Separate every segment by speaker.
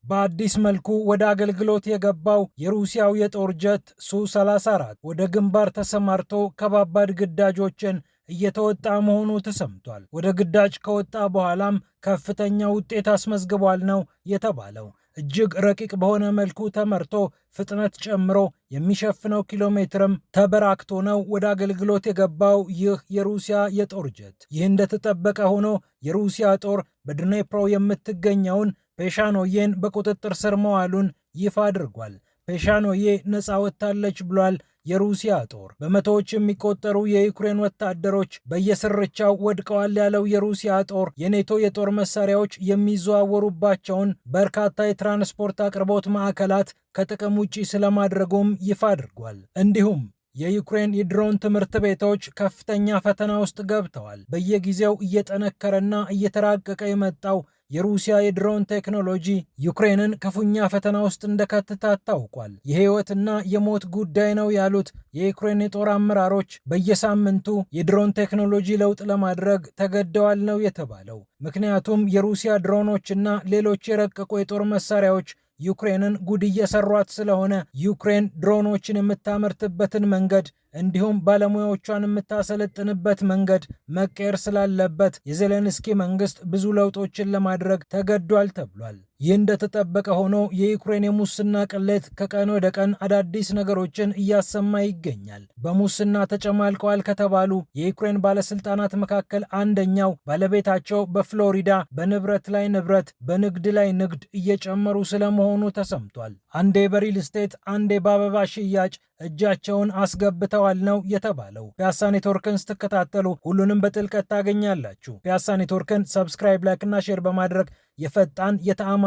Speaker 1: በአዲስ መልኩ ወደ አገልግሎት የገባው የሩሲያው የጦር ጀት ሱ-34 ወደ ግንባር ተሰማርቶ ከባባድ ግዳጆችን እየተወጣ መሆኑ ተሰምቷል። ወደ ግዳጅ ከወጣ በኋላም ከፍተኛ ውጤት አስመዝግቧል ነው የተባለው። እጅግ ረቂቅ በሆነ መልኩ ተመርቶ ፍጥነት ጨምሮ የሚሸፍነው ኪሎ ሜትርም ተበራክቶ ነው ወደ አገልግሎት የገባው ይህ የሩሲያ የጦር ጀት። ይህ እንደተጠበቀ ሆኖ የሩሲያ ጦር በድኔፕሮ የምትገኘውን ፔሻኖዬን በቁጥጥር ስር መዋሉን ይፋ አድርጓል። ፔሻኖዬ ነፃ ወጥታለች ብሏል የሩሲያ ጦር። በመቶዎች የሚቆጠሩ የዩክሬን ወታደሮች በየስርቻው ወድቀዋል ያለው የሩሲያ ጦር የኔቶ የጦር መሳሪያዎች የሚዘዋወሩባቸውን በርካታ የትራንስፖርት አቅርቦት ማዕከላት ከጥቅም ውጪ ስለማድረጉም ይፋ አድርጓል። እንዲሁም የዩክሬን የድሮን ትምህርት ቤቶች ከፍተኛ ፈተና ውስጥ ገብተዋል። በየጊዜው እየጠነከረና እየተራቀቀ የመጣው የሩሲያ የድሮን ቴክኖሎጂ ዩክሬንን ክፉኛ ፈተና ውስጥ እንደከተታት ታውቋል። የህይወትና የሞት ጉዳይ ነው ያሉት የዩክሬን የጦር አመራሮች በየሳምንቱ የድሮን ቴክኖሎጂ ለውጥ ለማድረግ ተገደዋል ነው የተባለው። ምክንያቱም የሩሲያ ድሮኖችና ሌሎች የረቀቁ የጦር መሳሪያዎች ዩክሬንን ጉድ እየሰሯት ስለሆነ ዩክሬን ድሮኖችን የምታመርትበትን መንገድ እንዲሁም ባለሙያዎቿን የምታሰለጥንበት መንገድ መቀየር ስላለበት የዜሌንስኪ መንግስት ብዙ ለውጦችን ለማድረግ ተገዷል ተብሏል። ይህ እንደተጠበቀ ሆኖ የዩክሬን የሙስና ቅሌት ከቀን ወደ ቀን አዳዲስ ነገሮችን እያሰማ ይገኛል። በሙስና ተጨማልቀዋል ከተባሉ የዩክሬን ባለስልጣናት መካከል አንደኛው ባለቤታቸው በፍሎሪዳ በንብረት ላይ ንብረት፣ በንግድ ላይ ንግድ እየጨመሩ ስለመሆኑ ተሰምቷል። አንዴ በሪል ስቴት፣ አንዴ በአበባ ሽያጭ እጃቸውን አስገብተዋል ነው የተባለው። ፒያሳ ኔትወርክን ስትከታተሉ ሁሉንም በጥልቀት ታገኛላችሁ። ፒያሳ ኔትወርክን ሰብስክራይብ፣ ላይክ እና ሼር በማድረግ የፈጣን የተአማኒና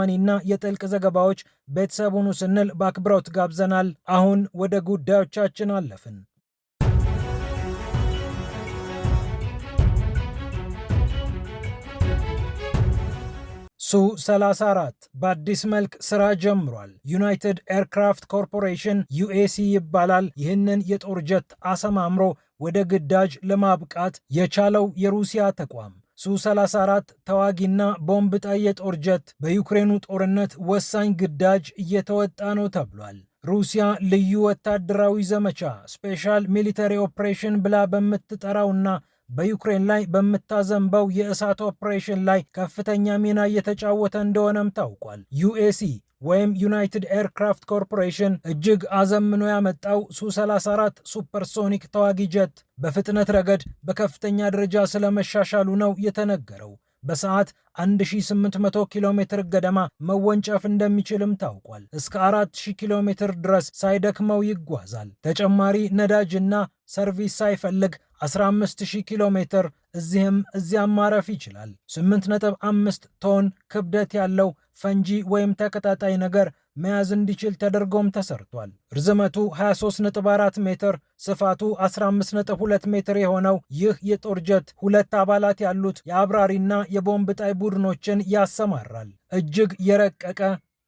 Speaker 1: የጥልቅ ዘገባዎች ቤተሰብ ሁኑ ስንል በአክብሮት ጋብዘናል። አሁን ወደ ጉዳዮቻችን አለፍን። ሱ-34 በአዲስ መልክ ስራ ጀምሯል። ዩናይትድ ኤርክራፍት ኮርፖሬሽን ዩኤሲ ይባላል። ይህንን የጦር ጀት አሰማምሮ ወደ ግዳጅ ለማብቃት የቻለው የሩሲያ ተቋም ሱ-34 ተዋጊና ቦምብ ጣይ የጦር ጀት በዩክሬኑ ጦርነት ወሳኝ ግዳጅ እየተወጣ ነው ተብሏል። ሩሲያ ልዩ ወታደራዊ ዘመቻ ስፔሻል ሚሊተሪ ኦፕሬሽን ብላ በምትጠራውና በዩክሬን ላይ በምታዘንበው የእሳት ኦፕሬሽን ላይ ከፍተኛ ሚና እየተጫወተ እንደሆነም ታውቋል። ዩኤሲ ወይም ዩናይትድ ኤርክራፍት ኮርፖሬሽን እጅግ አዘምኖ ያመጣው ሱ-34 ሱፐርሶኒክ ተዋጊ ጀት በፍጥነት ረገድ በከፍተኛ ደረጃ ስለመሻሻሉ ነው የተነገረው። በሰዓት 1800 ኪሎ ሜትር ገደማ መወንጨፍ እንደሚችልም ታውቋል። እስከ 4000 ኪሎ ሜትር ድረስ ሳይደክመው ይጓዛል። ተጨማሪ ነዳጅና ሰርቪስ ሳይፈልግ 15000 ኪሎ ሜትር እዚህም እዚያም ማረፍ ይችላል። 8.5 ቶን ክብደት ያለው ፈንጂ ወይም ተቀጣጣይ ነገር መያዝ እንዲችል ተደርጎም ተሰርቷል። ርዝመቱ 23.4 ሜትር፣ ስፋቱ 15.2 ሜትር የሆነው ይህ የጦር ጀት 2 አባላት ያሉት የአብራሪና የቦምብ ጣይ ቡድኖችን ያሰማራል። እጅግ የረቀቀ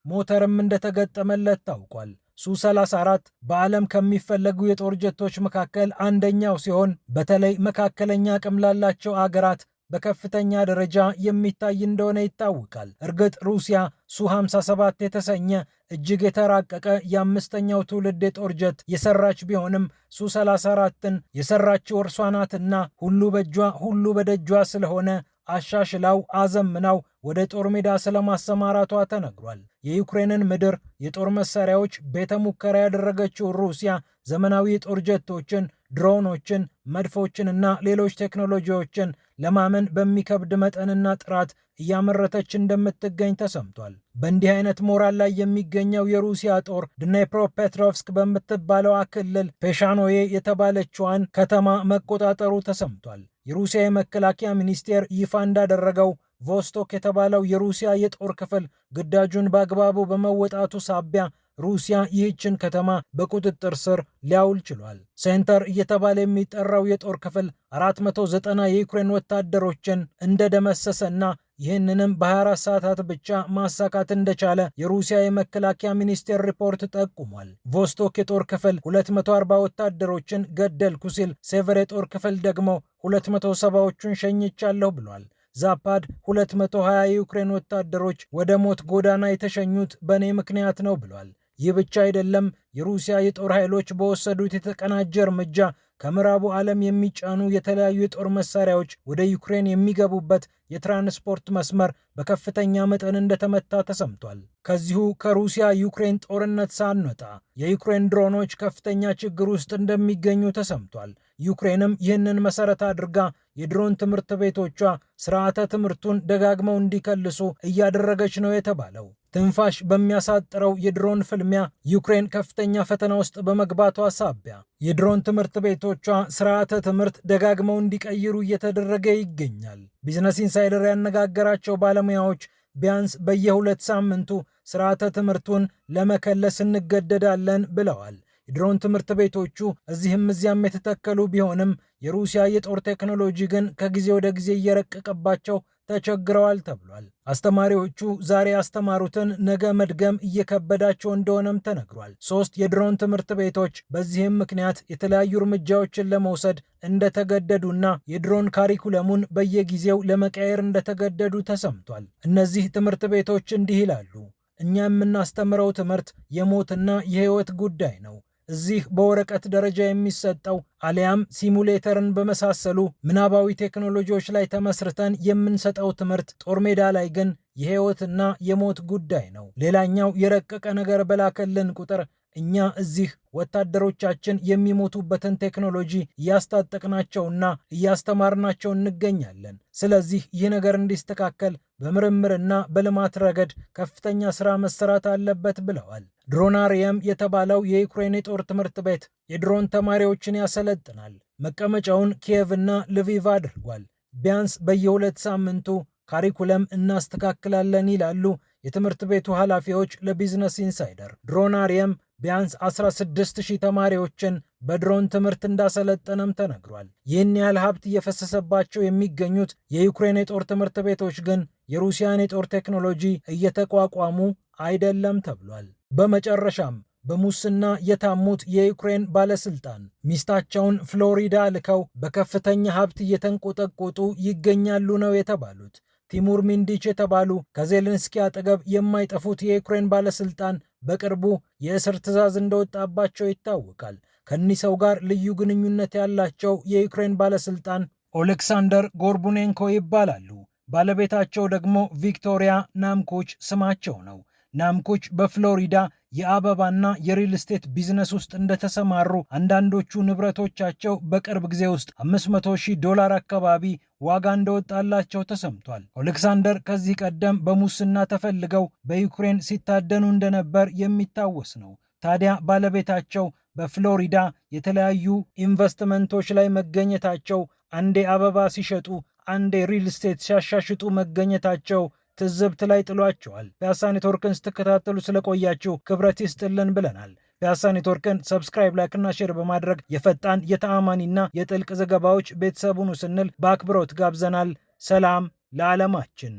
Speaker 1: ሞተርም እንደተገጠመለት ታውቋል። ሱ-34 በዓለም ከሚፈለጉ የጦር ጀቶች መካከል አንደኛው ሲሆን በተለይ መካከለኛ አቅም ላላቸው አገራት በከፍተኛ ደረጃ የሚታይ እንደሆነ ይታወቃል። እርግጥ ሩሲያ ሱ-57 የተሰኘ እጅግ የተራቀቀ የአምስተኛው ትውልድ የጦር ጀት የሰራች ቢሆንም ሱ-34ን የሰራችው እርሷ ናትና ሁሉ በእጇ ሁሉ በደጇ ስለሆነ አሻሽላው አዘምናው ወደ ጦር ሜዳ ስለማሰማራቷ ተነግሯል። የዩክሬንን ምድር የጦር መሳሪያዎች ቤተ ሙከራ ያደረገችው ሩሲያ ዘመናዊ የጦር ጀቶችን፣ ድሮኖችን፣ መድፎችንና ሌሎች ቴክኖሎጂዎችን ለማመን በሚከብድ መጠንና ጥራት እያመረተች እንደምትገኝ ተሰምቷል። በእንዲህ አይነት ሞራል ላይ የሚገኘው የሩሲያ ጦር ድኔፕሮፔትሮቭስክ በምትባለው ክልል ፔሻኖዬ የተባለችዋን ከተማ መቆጣጠሩ ተሰምቷል። የሩሲያ የመከላከያ ሚኒስቴር ይፋ እንዳደረገው ቮስቶክ የተባለው የሩሲያ የጦር ክፍል ግዳጁን በአግባቡ በመወጣቱ ሳቢያ ሩሲያ ይህችን ከተማ በቁጥጥር ስር ሊያውል ችሏል። ሴንተር እየተባለ የሚጠራው የጦር ክፍል 490 የዩክሬን ወታደሮችን እንደደመሰሰና ይህንንም በ24 ሰዓታት ብቻ ማሳካት እንደቻለ የሩሲያ የመከላከያ ሚኒስቴር ሪፖርት ጠቁሟል። ቮስቶክ የጦር ክፍል 240 ወታደሮችን ገደልኩ ሲል፣ ሴቨር የጦር ክፍል ደግሞ 270ዎቹን ሸኝቻለሁ ብሏል። ዛፓድ 220 የዩክሬን ወታደሮች ወደ ሞት ጎዳና የተሸኙት በእኔ ምክንያት ነው ብሏል። ይህ ብቻ አይደለም። የሩሲያ የጦር ኃይሎች በወሰዱት የተቀናጀ እርምጃ ከምዕራቡ ዓለም የሚጫኑ የተለያዩ የጦር መሳሪያዎች ወደ ዩክሬን የሚገቡበት የትራንስፖርት መስመር በከፍተኛ መጠን እንደተመታ ተሰምቷል። ከዚሁ ከሩሲያ ዩክሬን ጦርነት ሳንወጣ የዩክሬን ድሮኖች ከፍተኛ ችግር ውስጥ እንደሚገኙ ተሰምቷል። ዩክሬንም ይህንን መሰረት አድርጋ የድሮን ትምህርት ቤቶቿ ስርዓተ ትምህርቱን ደጋግመው እንዲከልሱ እያደረገች ነው የተባለው። ትንፋሽ በሚያሳጥረው የድሮን ፍልሚያ ዩክሬን ከፍተኛ ፈተና ውስጥ በመግባቷ ሳቢያ የድሮን ትምህርት ቤቶቿ ስርዓተ ትምህርት ደጋግመው እንዲቀይሩ እየተደረገ ይገኛል። ቢዝነስ ኢንሳይደር ያነጋገራቸው ባለሙያዎች ቢያንስ በየ2 ሳምንቱ ስርዓተ ትምህርቱን ለመከለስ እንገደዳለን ብለዋል። የድሮን ትምህርት ቤቶቹ እዚህም እዚያም የተተከሉ ቢሆንም የሩሲያ የጦር ቴክኖሎጂ ግን ከጊዜ ወደ ጊዜ እየረቀቀባቸው ተቸግረዋል ተብሏል። አስተማሪዎቹ ዛሬ ያስተማሩትን ነገ መድገም እየከበዳቸው እንደሆነም ተነግሯል። 3 የድሮን ትምህርት ቤቶች በዚህም ምክንያት የተለያዩ እርምጃዎችን ለመውሰድ እንደተገደዱና የድሮን ካሪኩለሙን በየጊዜው ለመቀየር እንደተገደዱ ተሰምቷል። እነዚህ ትምህርት ቤቶች እንዲህ ይላሉ። እኛ የምናስተምረው ትምህርት የሞትና የሕይወት ጉዳይ ነው። እዚህ በወረቀት ደረጃ የሚሰጠው አሊያም ሲሙሌተርን በመሳሰሉ ምናባዊ ቴክኖሎጂዎች ላይ ተመስርተን የምንሰጠው ትምህርት ጦር ሜዳ ላይ ግን የሕይወትና የሞት ጉዳይ ነው። ሌላኛው የረቀቀ ነገር በላከልን ቁጥር እኛ እዚህ ወታደሮቻችን የሚሞቱበትን ቴክኖሎጂ እያስታጠቅናቸውና እያስተማርናቸው እንገኛለን። ስለዚህ ይህ ነገር እንዲስተካከል በምርምርና በልማት ረገድ ከፍተኛ ስራ መሰራት አለበት ብለዋል። ድሮናሪየም የተባለው የዩክሬን የጦር ትምህርት ቤት የድሮን ተማሪዎችን ያሰለጥናል። መቀመጫውን ኪየቭ እና ልቪቭ አድርጓል። ቢያንስ በየ2 ሳምንቱ ካሪኩለም እናስተካክላለን ይላሉ የትምህርት ቤቱ ኃላፊዎች ለቢዝነስ ኢንሳይደር። ድሮናሪየም ቢያንስ 16000 ተማሪዎችን በድሮን ትምህርት እንዳሰለጠነም ተነግሯል። ይህን ያህል ሀብት እየፈሰሰባቸው የሚገኙት የዩክሬን የጦር ትምህርት ቤቶች ግን የሩሲያን የጦር ቴክኖሎጂ እየተቋቋሙ አይደለም ተብሏል። በመጨረሻም በሙስና የታሙት የዩክሬን ባለስልጣን ሚስታቸውን ፍሎሪዳ ልከው በከፍተኛ ሀብት እየተንቆጠቆጡ ይገኛሉ ነው የተባሉት። ቲሙር ሚንዲች የተባሉ ከዜሌንስኪ አጠገብ የማይጠፉት የዩክሬን ባለስልጣን በቅርቡ የእስር ትዕዛዝ እንደወጣባቸው ይታወቃል። ከኒህ ሰው ጋር ልዩ ግንኙነት ያላቸው የዩክሬን ባለስልጣን ኦሌክሳንደር ጎርቡኔንኮ ይባላሉ። ባለቤታቸው ደግሞ ቪክቶሪያ ናምኩች ስማቸው ነው። ናምኩች በፍሎሪዳ የአበባና የሪል ስቴት ቢዝነስ ውስጥ እንደተሰማሩ አንዳንዶቹ ንብረቶቻቸው በቅርብ ጊዜ ውስጥ $500,000 አካባቢ ዋጋ እንደወጣላቸው ተሰምቷል። ኦሌክሳንደር ከዚህ ቀደም በሙስና ተፈልገው በዩክሬን ሲታደኑ እንደነበር የሚታወስ ነው። ታዲያ ባለቤታቸው በፍሎሪዳ የተለያዩ ኢንቨስትመንቶች ላይ መገኘታቸው፣ አንዴ አበባ ሲሸጡ አንዴ ሪል ስቴት ሲያሻሽጡ መገኘታቸው ትዝብት ላይ ጥሏቸዋል። ፒያሳ ኔትወርክን ስትከታተሉ ስለቆያችሁ ክብረት ይስጥልን ብለናል። ፒያሳ ኔትወርክን ሰብስክራይብ፣ ላይክ እና ሼር በማድረግ የፈጣን የተአማኒና የጥልቅ ዘገባዎች ቤተሰቡን ስንል በአክብሮት ጋብዘናል። ሰላም ለዓለማችን።